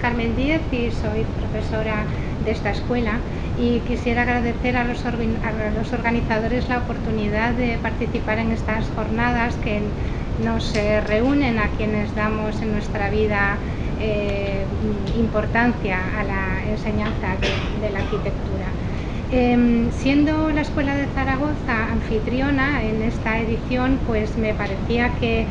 Carmen Díez y soy profesora de esta escuela, y quisiera agradecer a los organizadores la oportunidad de participar en estas jornadas que nos reúnen a quienes damos en nuestra vida importancia a la enseñanza de la arquitectura. Siendo la Escuela de Zaragoza anfitriona en esta edición, pues me parecía que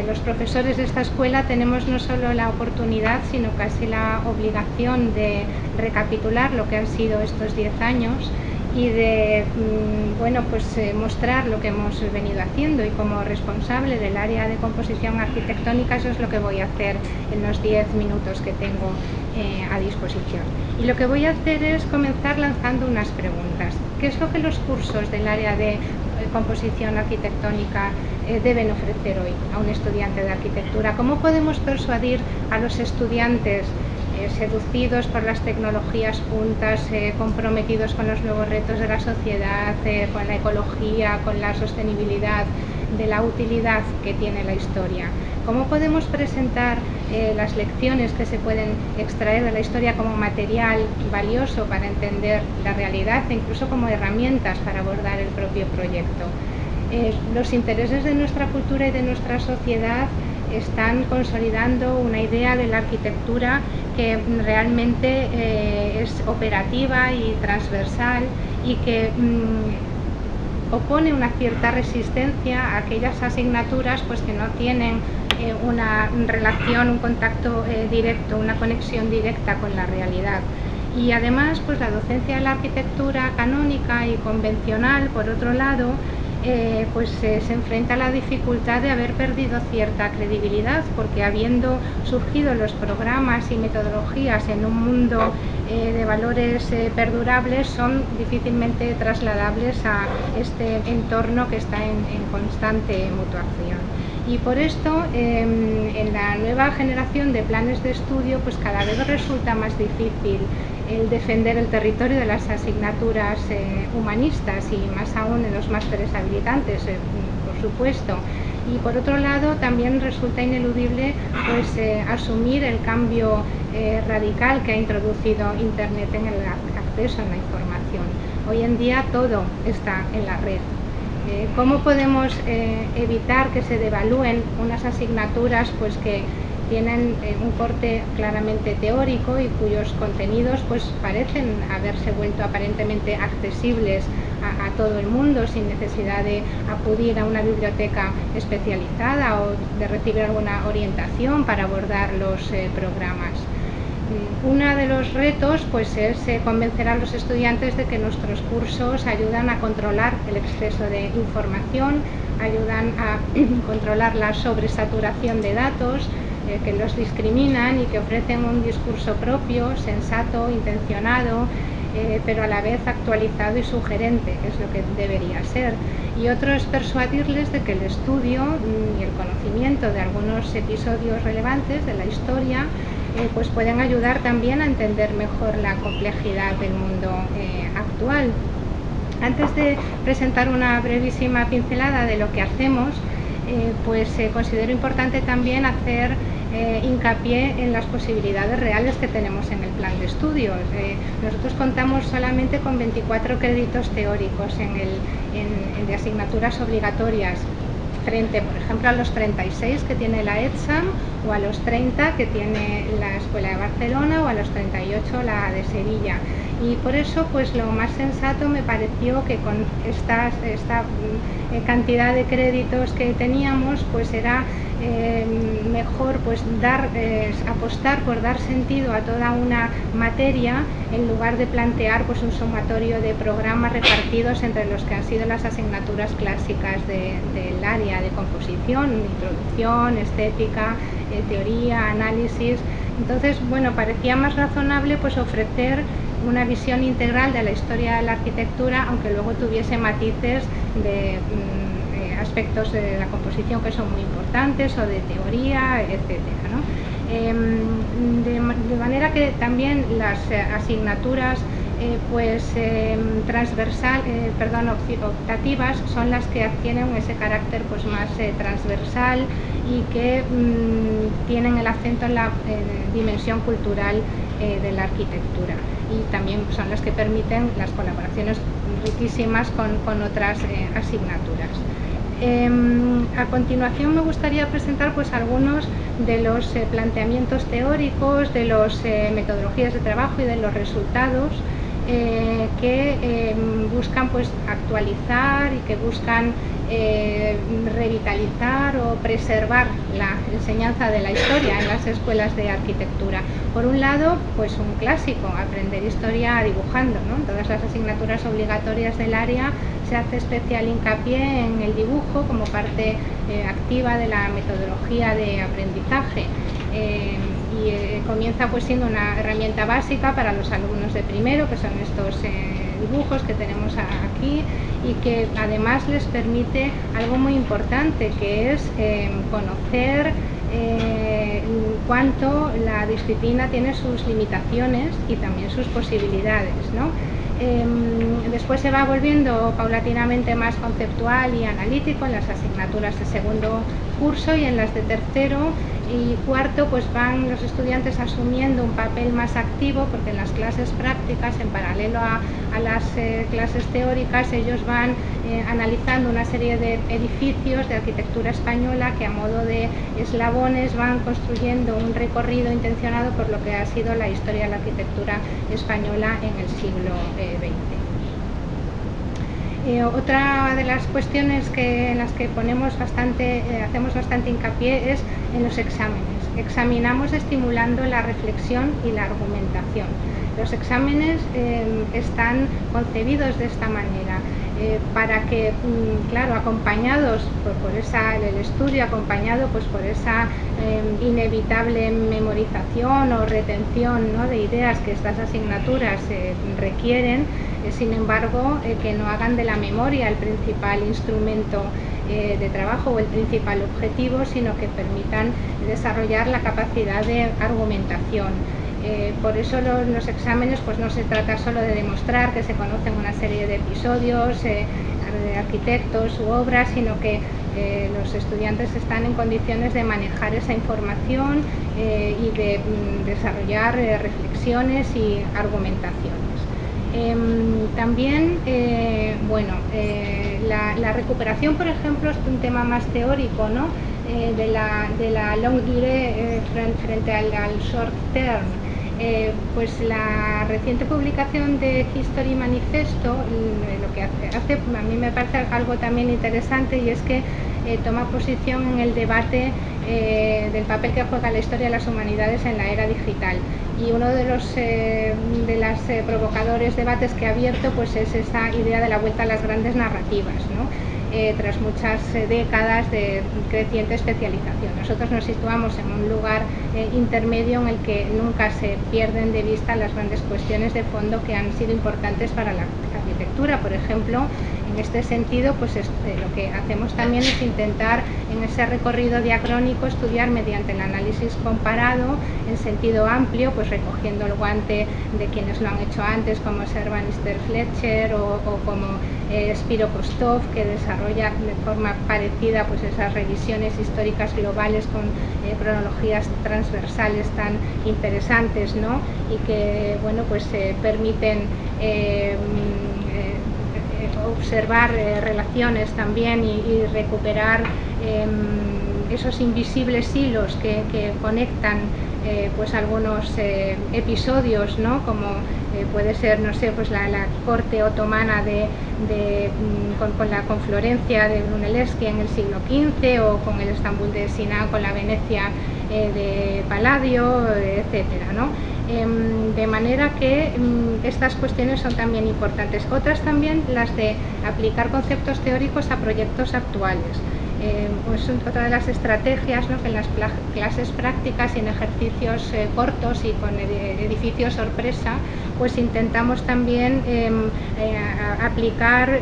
los profesores de esta escuela tenemos no solo la oportunidad, sino casi la obligación de recapitular lo que han sido estos 10 años y de mostrar lo que hemos venido haciendo, y como responsable del área de composición arquitectónica eso es lo que voy a hacer en los 10 minutos que tengo a disposición. Y lo que voy a hacer es comenzar lanzando unas preguntas. ¿Qué es lo que los cursos del área de composición arquitectónica deben ofrecer hoy a un estudiante de arquitectura? ¿Cómo podemos persuadir a los estudiantes seducidos por las tecnologías puntas, comprometidos con los nuevos retos de la sociedad, con la ecología, con la sostenibilidad, de la utilidad que tiene la historia? ¿Cómo podemos presentar las lecciones que se pueden extraer de la historia como material valioso para entender la realidad e incluso como herramientas para abordar el propio proyecto? Los intereses de nuestra cultura y de nuestra sociedad están consolidando una idea de la arquitectura que realmente es operativa y transversal, y que opone una cierta resistencia a aquellas asignaturas pues que no tienen una relación, un contacto directo, una conexión directa con la realidad. Y además pues la docencia de la arquitectura canónica y convencional, por otro lado, se enfrenta a la dificultad de haber perdido cierta credibilidad, porque habiendo surgido los programas y metodologías en un mundo de valores perdurables, son difícilmente trasladables a este entorno que está en constante mutuación. Y por esto en la nueva generación de planes de estudio pues cada vez resulta más difícil el defender el territorio de las asignaturas humanistas, y más aún en los másteres habilitantes, por supuesto. Y por otro lado también resulta ineludible pues asumir el cambio radical que ha introducido Internet en el acceso a la información. Hoy en día todo está en la red. ¿Cómo podemos evitar que se devalúen unas asignaturas pues que tienen un corte claramente teórico y cuyos contenidos pues parecen haberse vuelto aparentemente accesibles a todo el mundo, sin necesidad de acudir a una biblioteca especializada o de recibir alguna orientación para abordar los programas? Uno de los retos pues es convencer a los estudiantes de que nuestros cursos ayudan a controlar el exceso de información, ayudan a controlar la sobresaturación de datos, que los discriminan y que ofrecen un discurso propio, sensato, intencionado, pero a la vez actualizado y sugerente, que es lo que debería ser. Y otro es persuadirles de que el estudio y el conocimiento de algunos episodios relevantes de la historia pues pueden ayudar también a entender mejor la complejidad del mundo actual. Antes de presentar una brevísima pincelada de lo que hacemos, considero importante también hacer hincapié en las posibilidades reales que tenemos en el plan de estudios. Nosotros contamos solamente con 24 créditos teóricos de asignaturas obligatorias, frente, por ejemplo, a los 36 que tiene la ETSAM, o a los 30 que tiene la Escuela de Barcelona, o a los 38 la de Sevilla. Y por eso pues lo más sensato me pareció que con esta cantidad de créditos que teníamos pues era mejor pues apostar por dar sentido a toda una materia, en lugar de plantear pues un sumatorio de programas repartidos entre los que han sido las asignaturas clásicas del área de composición: introducción, estética, teoría, análisis. Entonces, bueno, parecía más razonable pues ofrecer una visión integral de la historia de la arquitectura, aunque luego tuviese matices de aspectos de la composición que son muy importantes, o de teoría, etcétera, ¿no? De manera que también las asignaturas optativas son las que adquieren ese carácter pues más transversal y que tienen el acento en la dimensión cultural de la arquitectura, y también son las que permiten las colaboraciones riquísimas con otras asignaturas. A continuación me gustaría presentar pues algunos de los planteamientos teóricos, de las metodologías de trabajo y de los resultados que buscan pues actualizar y que buscan revitalizar o preservar la enseñanza de la historia en las escuelas de arquitectura. Por un lado, pues un clásico, aprender historia dibujando, ¿no? En todas las asignaturas obligatorias del área se hace especial hincapié en el dibujo como parte activa de la metodología de aprendizaje. Comienza pues siendo una herramienta básica para los alumnos de primero, que son estos dibujos que tenemos aquí, y que además les permite algo muy importante, que es conocer cuánto la disciplina tiene sus limitaciones y también sus posibilidades, ¿no? Después se va volviendo paulatinamente más conceptual y analítico en las asignaturas de segundo curso, y en las de tercero y cuarto pues van los estudiantes asumiendo un papel más activo, porque en las clases prácticas, en paralelo a las clases teóricas, ellos van analizando una serie de edificios de arquitectura española que a modo de eslabones van construyendo un recorrido intencionado por lo que ha sido la historia de la arquitectura española en el siglo XX. Otra de las cuestiones en las que hacemos bastante hincapié es en los exámenes. Examinamos estimulando la reflexión y la argumentación. Los exámenes están concebidos de esta manera, para que, claro, acompañados por el estudio, acompañado pues por esa inevitable memorización o retención, ¿no?, de ideas que estas asignaturas requieren, sin embargo, que no hagan de la memoria el principal instrumento de trabajo o el principal objetivo, sino que permitan desarrollar la capacidad de argumentación. Por eso los exámenes pues no se trata solo de demostrar que se conocen una serie de episodios de arquitectos u obras, sino que los estudiantes están en condiciones de manejar esa información y de desarrollar reflexiones y argumentaciones. También, la recuperación, por ejemplo, es un tema más teórico, ¿no?, de la long durée frente al short term. Pues la reciente publicación de History Manifesto lo que hace a mí me parece algo también interesante, y es que toma posición en el debate del papel que juega la historia de las humanidades en la era digital, y uno de los provocadores debates que ha abierto pues es esa idea de la vuelta a las grandes narrativas, ¿no?, tras muchas décadas de creciente especialización. Nosotros nos situamos en un lugar intermedio en el que nunca se pierden de vista las grandes cuestiones de fondo que han sido importantes para la arquitectura. Por ejemplo, en este sentido, pues lo que hacemos también es intentar en ese recorrido diacrónico estudiar mediante el análisis comparado en sentido amplio, pues recogiendo el guante de quienes lo han hecho antes, como Sir Bannister Fletcher o como Spiro Kostov, que desarrolla de forma parecida pues esas revisiones históricas globales con cronologías transversales tan interesantes, ¿no?, y que permiten observar relaciones también y recuperar esos invisibles hilos que conectan pues algunos episodios, ¿no?, como puede ser, no sé, pues la corte otomana con Florencia de Brunelleschi en el siglo XV, o con el Estambul de Sinan con la Venecia de Palladio, etcétera, ¿no? De manera que estas cuestiones son también importantes. Otras también las de aplicar conceptos teóricos a proyectos actuales. Pues otra de las estrategias, ¿no?, que en las clases prácticas y en ejercicios cortos y con edificios sorpresa, pues intentamos también aplicar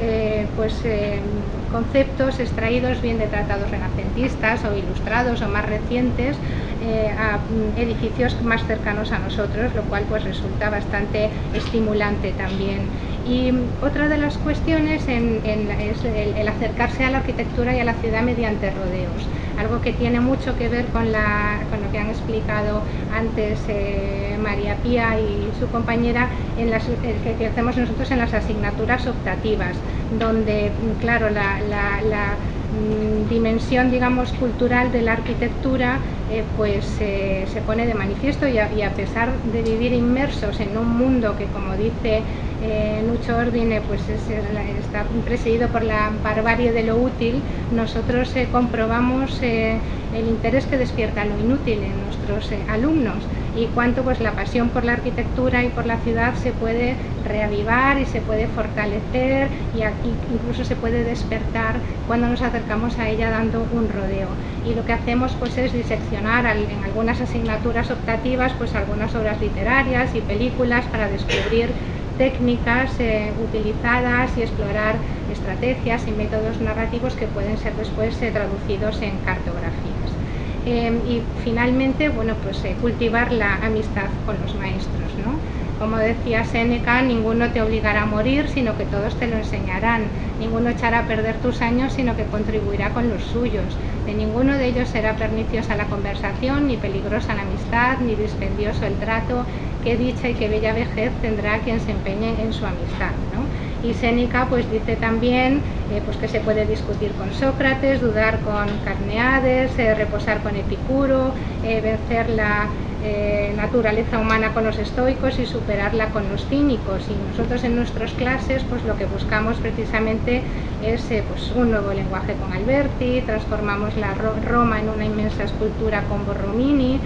conceptos extraídos bien de tratados renacentistas o ilustrados o más recientes, a edificios más cercanos a nosotros, lo cual pues resulta bastante estimulante también. Y otra de las cuestiones es el acercarse a la arquitectura y a la ciudad mediante rodeos, algo que tiene mucho que ver con lo que han explicado antes María Pía y su compañera, que hacemos nosotros en las asignaturas optativas, donde, claro, la dimensión, digamos, cultural de la arquitectura se pone de manifiesto, y a pesar de vivir inmersos en un mundo que, como dice Nucho Ordine, pues está presidido por la barbarie de lo útil, nosotros comprobamos el interés que despierta lo inútil en nuestros alumnos, y cuánto pues la pasión por la arquitectura y por la ciudad se puede reavivar y se puede fortalecer, y aquí incluso se puede despertar cuando nos acercamos a ella dando un rodeo. Y lo que hacemos pues es diseccionar en algunas asignaturas optativas pues algunas obras literarias y películas para descubrir técnicas utilizadas y explorar estrategias y métodos narrativos que pueden ser después traducidos en cartografías. Y finalmente, bueno, pues cultivar la amistad con los maestros, ¿no? Como decía Séneca, ninguno te obligará a morir, sino que todos te lo enseñarán. Ninguno echará a perder tus años, sino que contribuirá con los suyos. De ninguno de ellos será perniciosa la conversación, ni peligrosa la amistad, ni dispendioso el trato. Qué dicha y qué bella vejez tendrá quien se empeñe en su amistad, ¿no? Y Séneca pues dice también pues que se puede discutir con Sócrates, dudar con Carneades, reposar con Epicuro, vencer la naturaleza humana con los estoicos y superarla con los cínicos. Y nosotros en nuestras clases pues lo que buscamos precisamente es pues un nuevo lenguaje con Alberti, transformamos la Roma en una inmensa escultura con Borromini,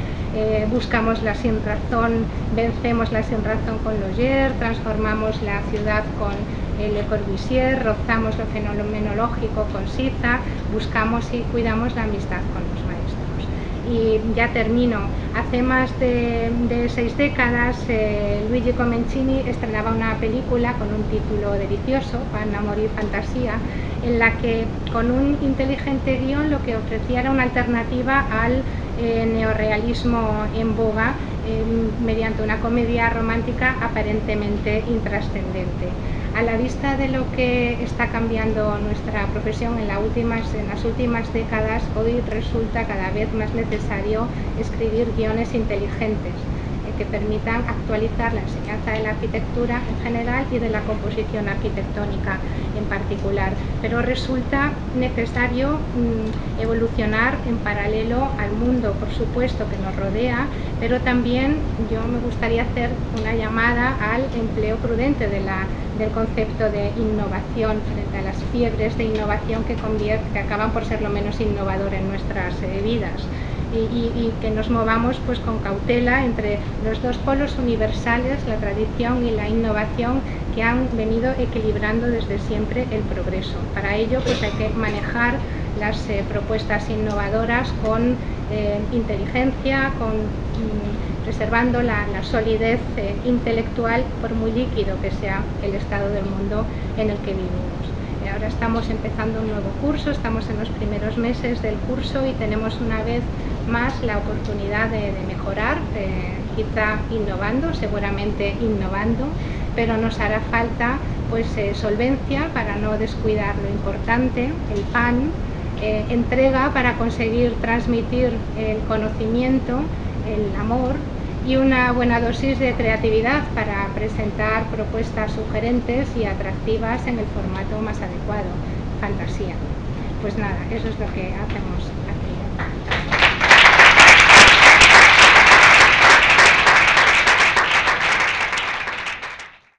buscamos la sinrazón, vencemos la sinrazón con Loger, transformamos la ciudad con Le Corbusier, rozamos lo fenomenológico con Siza, buscamos y cuidamos la amistad con los maestros. Y ya termino. Hace más de 6 décadas Luigi Comencini estrenaba una película con un título delicioso, Pan, Amor y Fantasía, en la que con un inteligente guión lo que ofrecía era una alternativa al neorrealismo en boga, mediante una comedia romántica aparentemente intrascendente. A la vista de lo que está cambiando nuestra profesión en las últimas décadas, hoy resulta cada vez más necesario escribir guiones inteligentes que permitan actualizar la enseñanza de la arquitectura en general y de la composición arquitectónica en particular. Pero resulta necesario evolucionar en paralelo al mundo, por supuesto, que nos rodea, pero también yo me gustaría hacer una llamada al empleo prudente del concepto de innovación frente a las fiebres de innovación que acaban por ser lo menos innovador en nuestras vidas. Y que nos movamos pues con cautela entre los dos polos universales, la tradición y la innovación, que han venido equilibrando desde siempre el progreso. Para ello pues hay que manejar las propuestas innovadoras con inteligencia, preservando la solidez intelectual, por muy líquido que sea el estado del mundo en el que vivimos. Ahora estamos empezando un nuevo curso, estamos en los primeros meses del curso y tenemos una vez más la oportunidad de mejorar, quizá innovando, seguramente innovando, pero nos hará falta pues solvencia para no descuidar lo importante, el pan, entrega para conseguir transmitir el conocimiento, el amor, y una buena dosis de creatividad para presentar propuestas sugerentes y atractivas en el formato más adecuado, fantasía. Pues nada, eso es lo que hacemos aquí.